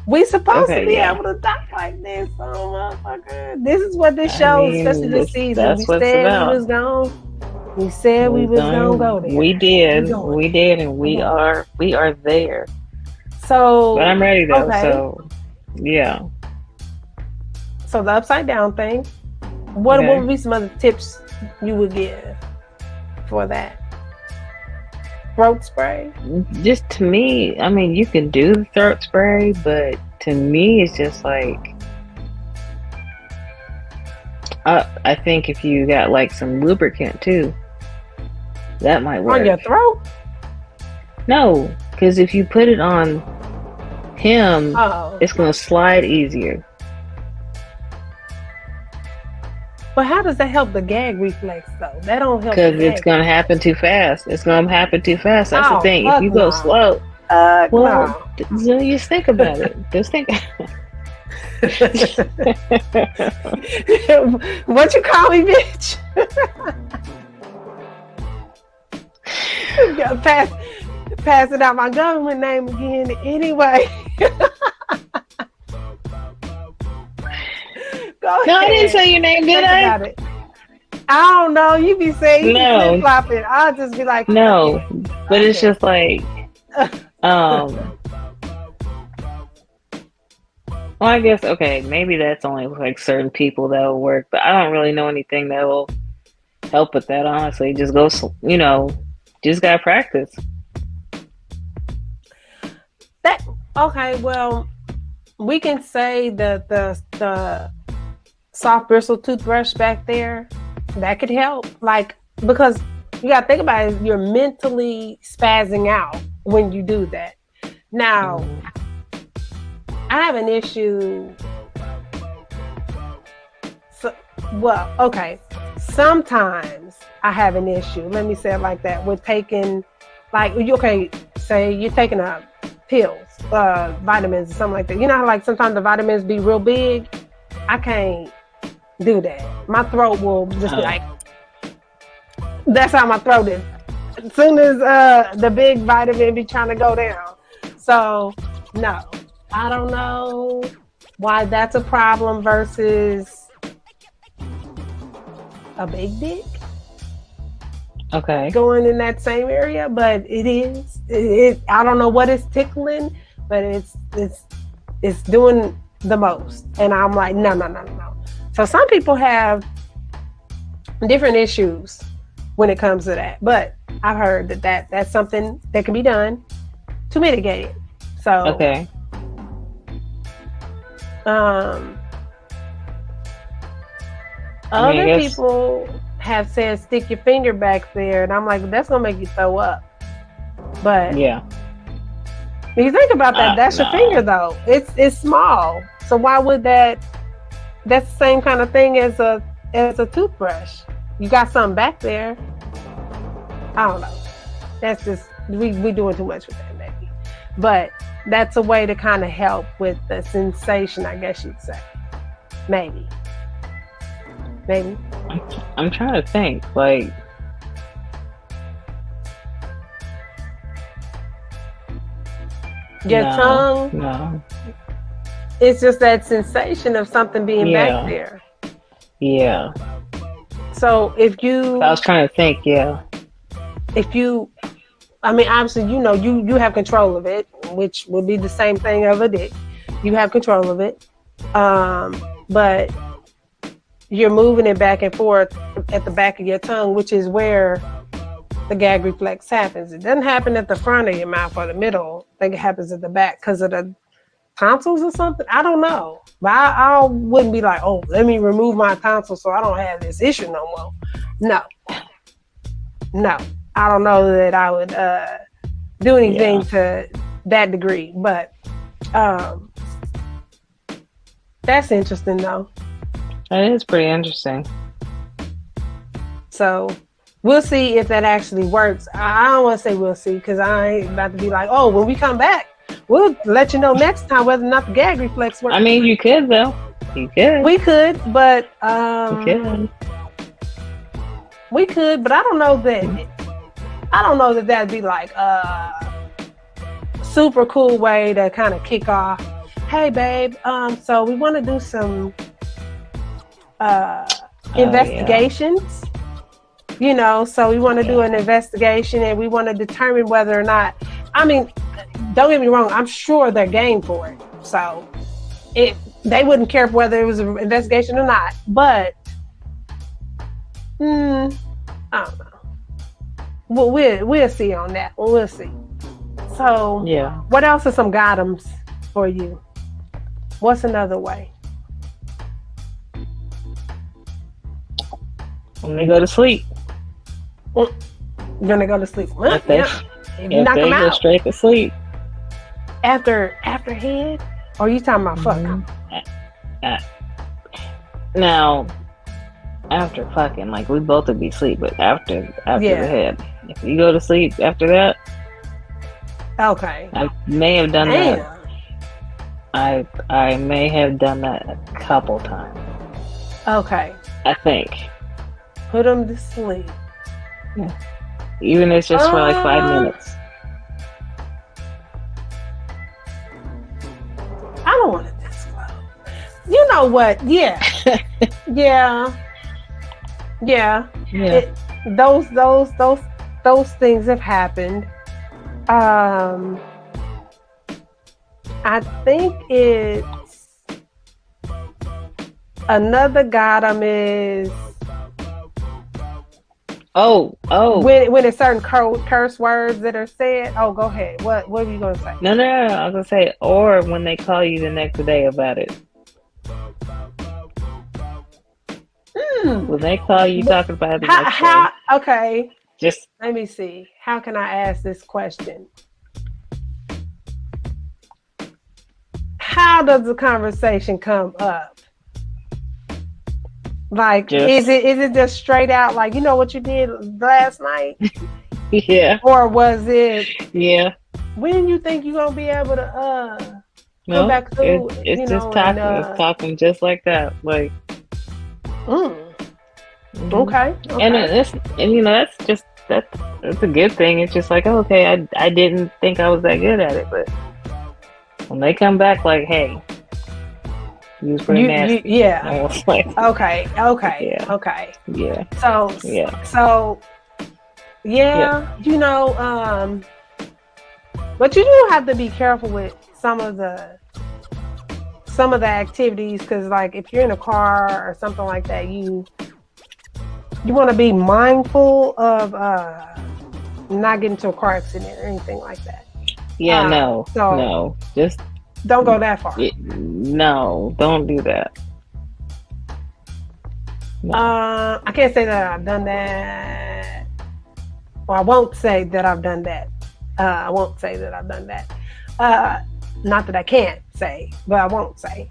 we supposed to be able to talk like this, so motherfucker. This is what this show, especially this season. We said we was gonna. We said we was gonna go there. We did, and we are there. So, but I'm ready though. Okay. So, yeah. So the upside down thing. What would be some other tips you would give for that? Throat spray? Just to me, I mean, you can do the throat spray, but to me, it's just like, I think if you got like some lubricant too, that might work. On your throat? No, because if you put it on him, it's going to slide easier. But how does that help the gag reflex though? That don't help. Because it's going to happen too fast. It's going to happen too fast. That's the thing. If you go slow, so just think about it. Just think. What you call me, bitch? Passing out my government name again. Anyway. Go ahead. No, I didn't say your name, did I? I don't know. You be saying flip flopping. I'll just be like, no, but it's just like, well, I guess maybe that's only like certain people that will work, but I don't really know anything that will help with that. Honestly, just go, just gotta practice. Well, we can say that the soft bristle toothbrush back there, that could help. Like, because you gotta think about it, you're mentally spazzing out when you do that. Now, I have an issue. Sometimes I have an issue. Let me say it like that. With taking, like, say you're taking pills, vitamins, or something like that. You know how like sometimes the vitamins be real big? I can't do that. My throat will just be like, that's how my throat is. As soon as the big vitamin be trying to go down. So, no. I don't know why that's a problem versus a big dick. Okay. Going in that same area, but it is. I don't know what it's tickling, but it's doing the most. And I'm like, no. So some people have different issues when it comes to that. But I've heard that's something that can be done to mitigate it. So okay. Other people have said stick your finger back there, and I'm like, that's gonna make you throw up. But yeah, if you think about that, that's your finger though. It's small, so why would that? That's the same kind of thing as a toothbrush. You got something back there. I don't know. That's just we doing too much with that maybe, but that's a way to kind of help with the sensation, I guess you'd say. Maybe. I'm trying to think, like, your tongue. No. It's just that sensation of something being back there. Yeah. So if you, I was trying to think. Yeah. If you, I mean, obviously, you have control of it, which would be the same thing of a dick. You have control of it, but you're moving it back and forth at the back of your tongue, which is where the gag reflex happens. It doesn't happen at the front of your mouth or the middle. I think it happens at the back because of the tonsils or something. I don't know. But I wouldn't be like, oh, let me remove my tonsils so I don't have this issue no more. No. I don't know that I would do anything to that degree. But that's interesting though. It is pretty interesting. So we'll see if that actually works. I don't want to say we'll see because I ain't about to be like, oh, when we come back, we'll let you know next time whether or not the gag reflex works. I mean, you could though. You could. We could, but we could, but I don't know that that'd be like a super cool way to kind of kick off. Hey, babe. So we want to do some investigations. You know, so we want to do an investigation and we want to determine whether or not. I mean, don't get me wrong. I'm sure they're game for it. So they wouldn't care whether it was an investigation or not. But I don't know. Well, we'll see on that. We'll see. So yeah. What else are some gotems for you? What's another way? When they go to sleep. You're gonna go to sleep. If they go straight to sleep. After head? Or are you talking about fucking? Now, after fucking, like we both would be asleep, but after the head. If you go to sleep after that, okay. I may have done that. I may have done that a couple times. Okay. I think. Put them to sleep. Yeah. Even if it's just for like 5 minutes. I don't want to disclose. You know what? Yeah. Yeah. Those things have happened. I think it's another gotem is when it's certain curse words that are said. Oh, go ahead. What are you gonna say? No. I was gonna say, or when they call you the next day about it. When they call you talking about it the next day. Okay. Just let me see. How can I ask this question? How does the conversation come up? Like, is it just straight out like, you know what you did last night? Yeah. Or was it? Yeah. When you think you're gonna be able to come back through? It's just talking. It's talking just like that. Like. Okay. And that's a good thing. It's just like, okay, I didn't think I was that good at it, but when they come back like, hey, you was pretty nasty. Yeah. Like, okay. Yeah. Okay. Yeah. So you know, but you do have to be careful with some of the activities, because like if you're in a car or something like that, you want to be mindful of not getting into a car accident or anything like that. Yeah, no, just don't go that far. No, don't do that. No. I can't say that I've done that. Well, I won't say that I've done that. Not that I can't say, but I won't say.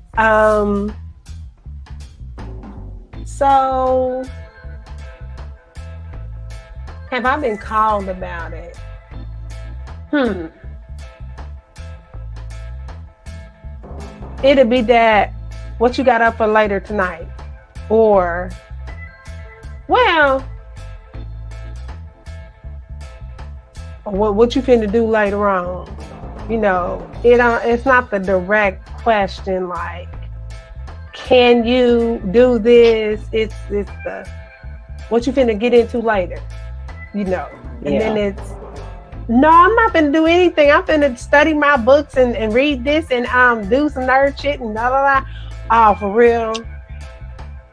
So, have I been called about it? It'll be that, what you got up for later tonight? Or, well, what you finna do later on? You know, it's not the direct question like, can you do this? It's the, what you finna get into later, you know? And then it's, no, I'm not gonna do anything. I'm gonna study my books and read this and do some nerd shit and blah blah blah. Oh, for real?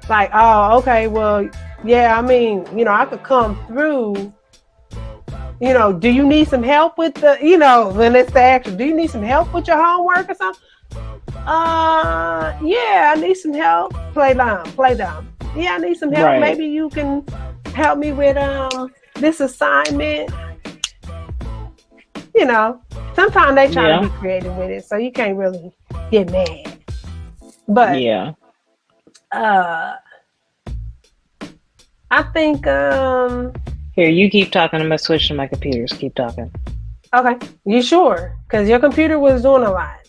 Like, oh, okay, well, yeah, I mean, you know, I could come through. You know, do you need some help with the, you know, when it's the action, do you need some help with your homework or something? Yeah, I need some help. Play dumb. Yeah, I need some help. Right. Maybe you can help me with this assignment. You know, sometimes they try to be creative with it, so you can't really get mad. But I think here, you keep talking. I'm gonna switch to my computers. Keep talking. Okay, you sure? Because your computer was doing a lot.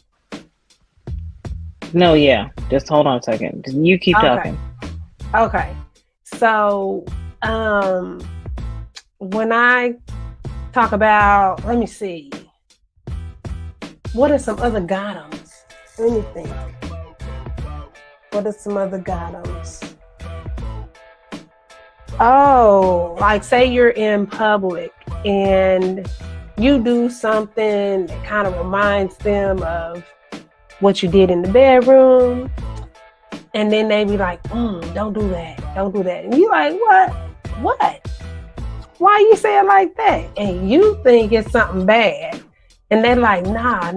No, just hold on a second. You keep talking. Okay, so when I talk about, let me see, what are some other gotems? Let me think. What are some other gotems? Oh, like say you're in public and you do something that kind of reminds them of what you did in the bedroom, and then they be like, don't do that, and you like, what, why you say it like that? And you think it's something bad, and they're like, nah,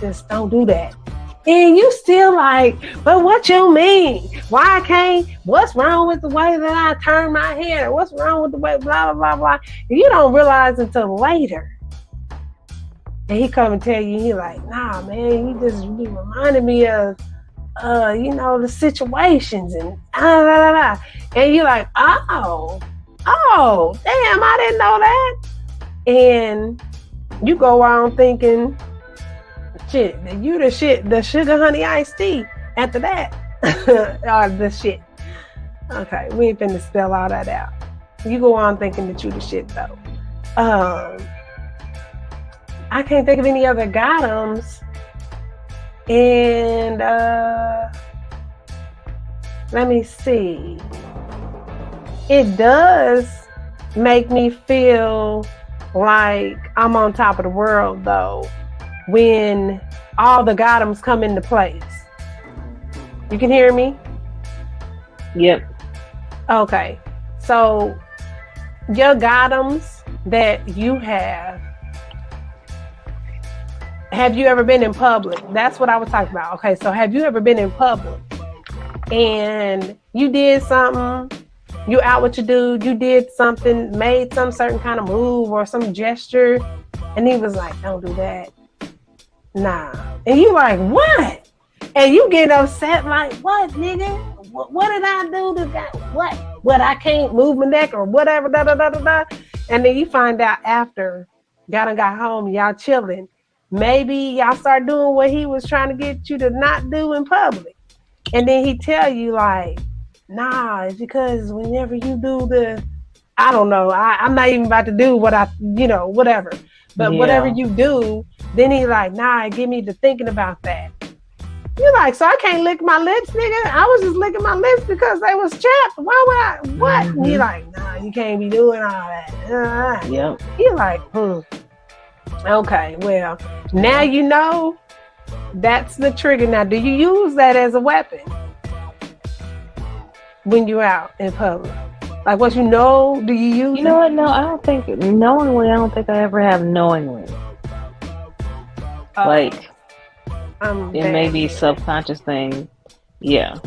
just don't do that. And you still like, but what you mean? Why I can't? What's wrong with the way that I turn my hair? What's wrong with the way blah, blah, blah, blah? And you don't realize until later. And he come and tell you, he like, nah, man, you just be reminding me of, the situations and And you're like, oh, damn, I didn't know that. And you go on thinking, shit, you the shit, the sugar honey iced tea after that. The shit. Okay, we ain't finna spell all that out. You go on thinking that you the shit though. I can't think of any other gotems. And let me see. It does make me feel like I'm on top of the world though, when all the gotems come into place. You can hear me? Yep. Okay. So your gotems that you have you ever been in public? That's what I was talking about. Okay, so have you ever been in public and you did something, you out with your dude, you did something, made some certain kind of move or some gesture, and he was like, don't do that. Nah. And you like, what? And you get upset like, what, nigga? What did I do to that? What? I can't move my neck or whatever, da da da da da. And then you find out after y'all got home, y'all chilling. Maybe y'all start doing what he was trying to get you to not do in public. And then he tell you like, nah, it's because whenever you do I don't know, I'm not even about to do what whatever. But whatever you do, then he like, nah, give me the thinking about that. You're like, so I can't lick my lips, nigga? I was just licking my lips because they was chapped. Why would I? What? Mm-hmm. And you're like, nah, you can't be doing all that. Yep. You're like, okay, well, now you know that's the trigger. Now, do you use that as a weapon when you're out in public? Like, what do you use it? You know what? No, I don't think knowingly. I don't think I ever have knowingly. Like, it may be subconscious thing. Yeah.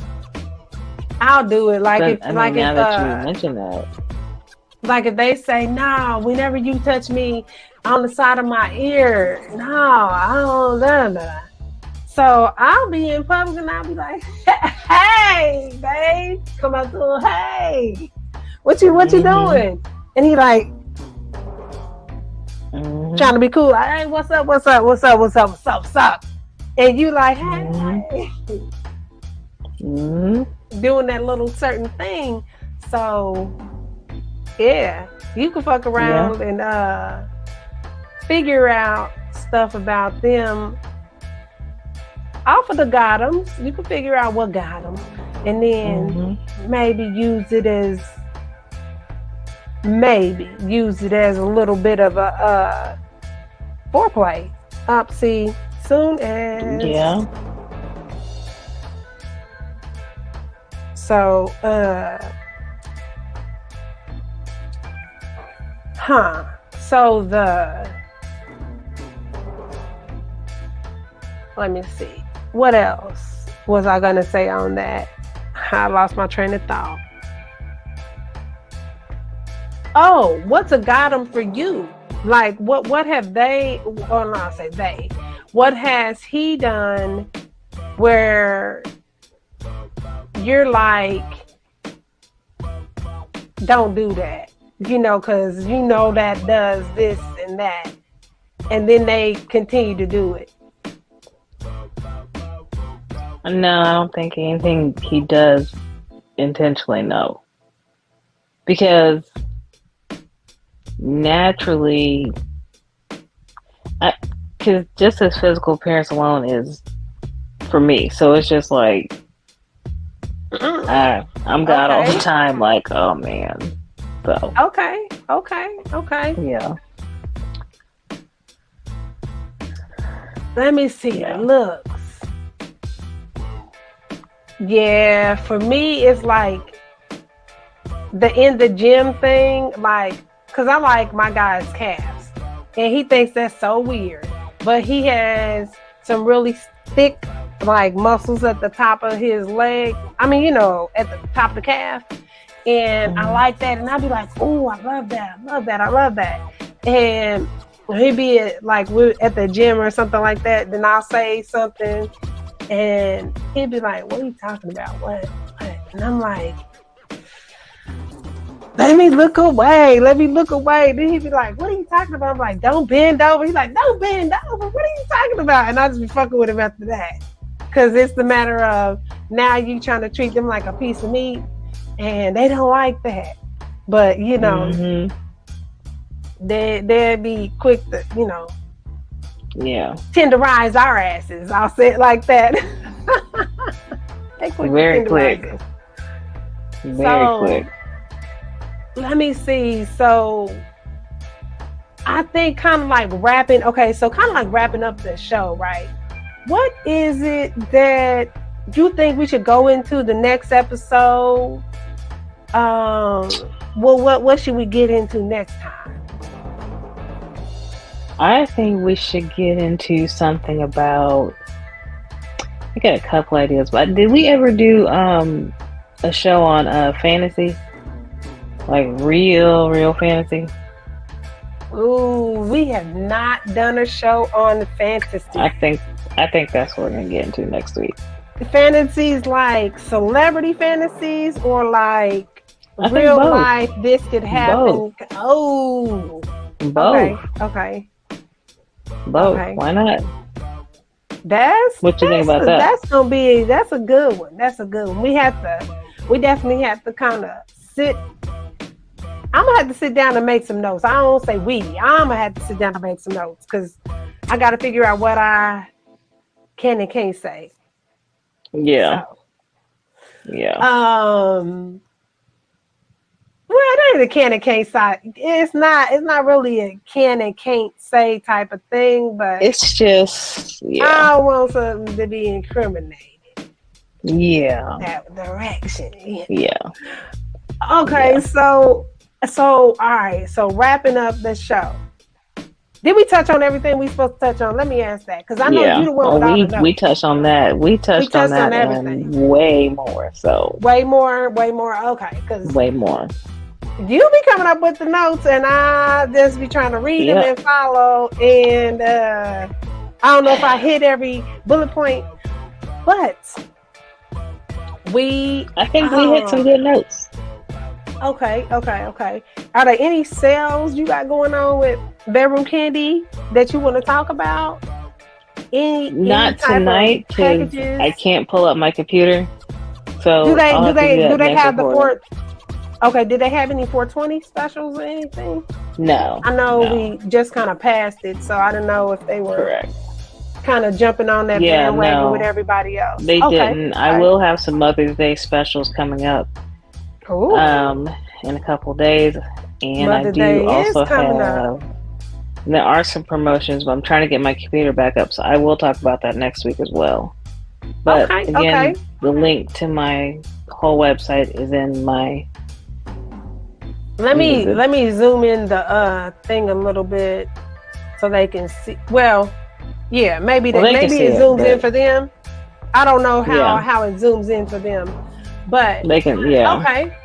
I'll do it. Like, now that you mention that. Like if they say, no, whenever you touch me on the side of my ear, no, I don't know. So I'll be in public and I'll be like, hey, babe, come up to him, hey, what you doing? And he like, trying to be cool, like, hey, what's up? And you like, hey, doing that little certain thing. So yeah, you can fuck around and figure out stuff about them off of the gotems. You can figure out what got them, and then maybe use it as a little bit of a foreplay. See, soon as so so let me see. What else was I gonna say on that? I lost my train of thought. Oh, what's a gotem for you? Like what have they, or not say they, what has he done where you're like, don't do that, because that does this and that, and then they continue to do it? No, I don't think anything he does intentionally, no. Because naturally, because just his physical appearance alone is for me. So it's just like, I'm God all the time, like, oh man. So. Okay. Yeah. Let me see the looks. Yeah, for me, it's like in the gym thing, like, because I like my guy's calves, and he thinks that's so weird, but he has some really thick, like, muscles at the top of his leg. I mean, at the top of the calf, and I like that, and I'll be like, oh, I love that. And he'd be at the gym or something like that, then I'll say something, and he'd be like, what are you talking about? What? And I'm like, let me look away. Then he'd be like, what are you talking about? I'm like, don't bend over. He's like, don't bend over. What are you talking about? And I just be fucking with him after that. Because it's the matter of now you trying to treat them like a piece of meat, and they don't like that. But, they'd be quick to, tenderize our asses. I'll say it like that. They quick. Very quick. Very quick. Let me see. So I think kind of like wrapping up the show, right? What is it that you think we should go into the next episode? What should we get into next time? I think we should get into something about, I got a couple ideas, but did we ever do a show on fantasy? Like real fantasy? Ooh, we have not done a show on fantasy. I think that's what we're gonna get into next week. Fantasies like celebrity fantasies, or like real life, this could happen. Both. Oh, both. Okay. Both. Okay. Why not? What you think about that? That's a good one. We definitely have to kind of sit. I'm gonna have to sit down and make some notes. I don't say we. I'm gonna have to sit down and make some notes because I got to figure out what I can and can't say. Yeah. So, yeah. Well, it ain't a can and can't say. It's not really a can and can't say type of thing, but it's just I don't want something to be incriminated. Yeah. That direction. Yeah. Okay, yeah. So all right. So wrapping up the show. Did we touch on everything we supposed to touch on? Let me ask that, because I know you're the one without the notes. We touched on that. We touched on that and way more. So way more. Okay, because way more. You be coming up with the notes, and I just be trying to read them and follow. And I don't know if I hit every bullet point, but I think we hit some good notes. Okay. Are there any sales you got going on with Bedroom Candy that you want to talk about? Not tonight, because I can't pull up my computer. So do they have the four? Okay, did they have any 420 specials or anything? No. I know we just kind of passed it, so I don't know if they were kind of jumping on that bandwagon with everybody else. They didn't. I will have some Mother's Day specials coming up. Ooh. In a couple days, and Mother I do Day also have. There are some promotions, but I'm trying to get my computer back up, so I will talk about that next week as well. But again, the link to my whole website is in my. Let me zoom in the thing a little bit so they can see. Well, yeah, maybe it zooms in for them. I don't know how it zooms in for them, but they can. Yeah. Okay.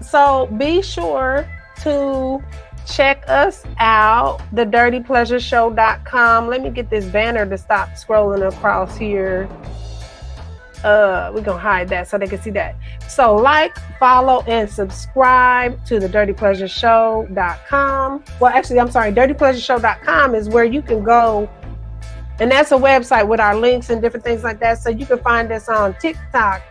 So be sure to check us out, thedirtypleasureshow.com. Let me get this banner to stop scrolling across here. We're gonna hide that so they can see that. So like, follow, and subscribe to thedirtypleasureshow.com. Well, actually, I'm sorry, dirtypleasureshow.com is where you can go, and that's a website with our links and different things like that. So you can find us on TikTok,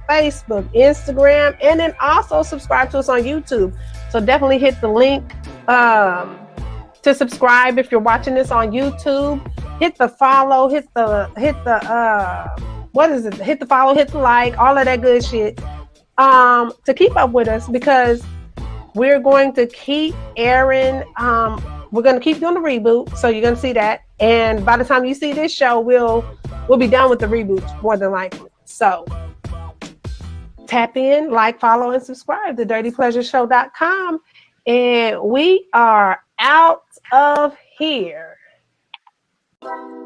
Facebook, Instagram, and then also subscribe to us on YouTube. So definitely hit the link to subscribe if you're watching this on YouTube. Hit the follow, hit the follow, hit the like, all of that good shit, to keep up with us, because we're going to keep airing. We're going to keep doing the reboot, so you're going to see that. And by the time you see this show, we'll be done with the reboots, more than likely. So tap in, like, follow, and subscribe to dirtypleasureshow.com. And we are out of here.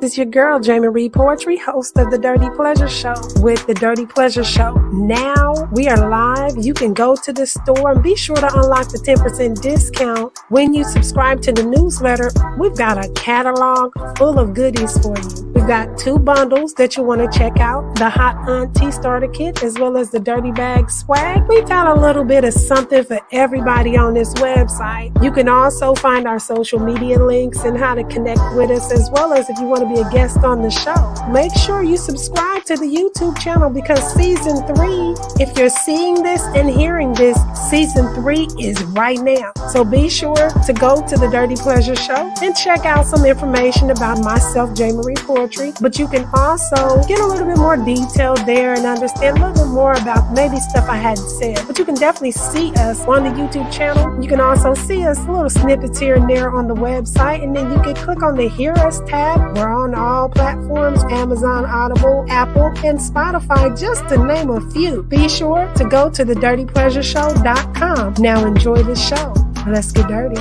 This is your girl, Jamie Reed Poetry, host of The Dirty Pleasure Show with The Dirty Pleasure Show. Now we are live. You can go to the store and be sure to unlock the 10% discount when you subscribe to the newsletter. We've got a catalog full of goodies for you. We've got 2 bundles that you want to check out, the Hot Auntie Starter Kit as well as the Dirty Bag Swag. We've got a little bit of something for everybody on this website. You can also find our social media links and how to connect with us, as well as if you want to be a guest on the show. Make sure you subscribe to the YouTube channel, because season 3, if you're seeing this and hearing this, season 3 is right now. So be sure to go to the Dirty Pleasure Show and check out some information about myself, Jamie Reed Poetry. But you can also get a little bit more detail there and understand a little bit more about maybe stuff I hadn't said. But you can definitely see us on the YouTube channel. You can also see us little snippets here and there on the website, and then you can click on the Hear Us tab. We're on all platforms: Amazon, Audible, Apple, and Spotify, just to name a few. Be sure to go to thedirtypleasureshow.com. Now enjoy the show. Let's get dirty.